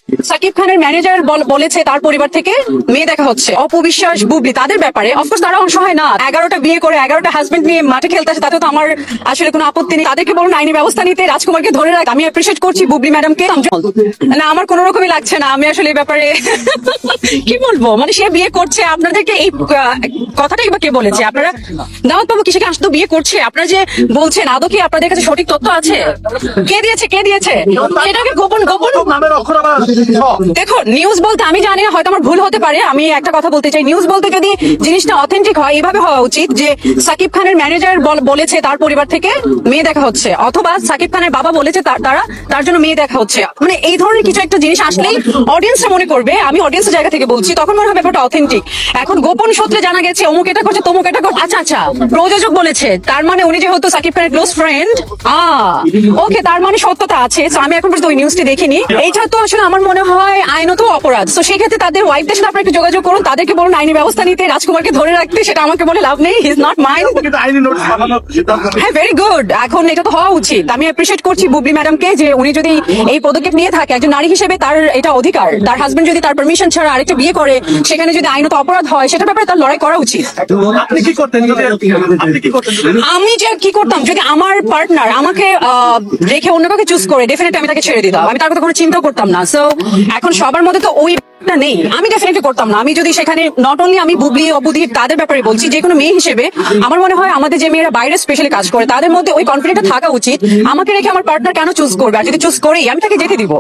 সাকিব খানের ম্যানেজার বলেছে তার পরিবার থেকে মেয়ে দেখা হচ্ছে। অপবিশ্বাস, বুবলি তাদের ব্যাপারে অফকোর্স তারা অসহায় না। 11টা বিয়ে করে 11টা হাজবেন্ড নিয়ে মাঠে খেলতে আসে, তাতে তো আমার আসলে কোনো আপত্তি নেই। তাদেরকে বলুন আইনি ব্যবস্থা নিতে, রাজকুমারকে ধরে রাখ। আমি অ্যাপ্রিশিয়েট করছি বুবলি ম্যাডামকে। না, আমার কোনো রকমই লাগছে না। আমি আসলে এই ব্যাপারে কি বলবো, মানে সে বিয়ে করছে, আপনাদেরকে এই কথাটাই বা কে বলেছে? আপনারা দাওয়াত পাবো কিসেকে আসতো বিয়ে করছে? আপনারা যে বলছেন আদৌ কি আপনাদের কাছে সঠিক তথ্য আছে? কে দিয়েছে এটাকে গোপন গোপন দেখো। নিউজ বলতে আমি জানি না, হয়তো আমার ভুল হতে পারে। আমি একটা কথা বলতে চাই, নিউজ বলতে যদি জিনিসটা অথেন্টিক হয় এভাবে হওয়া উচিত যে সাকিব খানের ম্যানেজার বলেছে তার পরিবার থেকে মেয়ে দেখা হচ্ছে, অথবা সাকিব খানের বাবা বলেছে তার জন্য মেয়ে দেখা হচ্ছে। মানে এই ধরনের কিছু একটা জিনিস আসলেই অডিয়েন্সরা মনে করবে, আমি অডিয়েন্সের জায়গা থেকে বলছি, তখন মনে হবে ব্যাপারটা অথেন্টিক। এখন গোপন সূত্রে জানা গেছে অমুক এটা করছে তমুক এটা করছে। আচ্ছা, প্রযোজক বলেছে, তার মানে উনি যেহেতু সাকিব খানের ক্লোজ ফ্রেন্ড, ওকে, তার মানে সত্যতা আছে। আমি এখন পর্যন্ত ওই নিউজটি দেখিনি। এইটা তো আসলে আমার মনে হয় আইনত অপরাধ। তো সেই ক্ষেত্রে তাদের ওয়াইফদের সাথে আপনারা একটু যোগাযোগ করুন, তাদেরকে বলুন আইনি ব্যবস্থা নিতে, রাজকুমারকে ধরে রাখতে। সেটা আমাকে বলে লাভ নেই, হি ইজ নট মাইন। হ্যাঁ, ভেরি গুড। এখন এটা তো হওয়া উচিত। আমি অ্যাপ্রিশিয়েট করছি বুবলি ম্যাডামকে যে উনি যদি এই পদক্ষেপ নিয়ে থাকে, একজন নারী হিসেবে তার এটা অধিকার। তার হাজবেন্ড যদি তার পারমিশন ছাড়া আরেকটা বিয়ে করে, সেখানে যদি আইনত অপরাধ হয়, সেটার ব্যাপারে তার লড়াই করা উচিত। আপনি কি করতেন? আমি যে কি করতাম, যদি আমার পার্টনার আমাকে রেখে অন্য কাউকে চুজ করে, ডেফিনেটলি আমি তাকে ছেড়ে দিতাম। আমি তার কথা কোনো চিন্তা করতাম না। সো এখন সবার মধ্যে তো ওই নেই, আমি ডেফিনেটলি করতাম না। আমি যদি সেখানে নট অনলি আমি বুবলি অবুদি তাদের ব্যাপারে বলছি, যে কোনো মেয়ে হিসেবে আমার মনে হয় আমাদের যে মেয়েরা বাইরে স্পেশালি কাজ করে তাদের মধ্যে ওই কনফিডেন্টটা থাকা উচিত। আমাকে রেখে আমার পার্টনার কেন চুজ করবে? আর যদি চুজ করেই আমি তাকে যেতে দিব।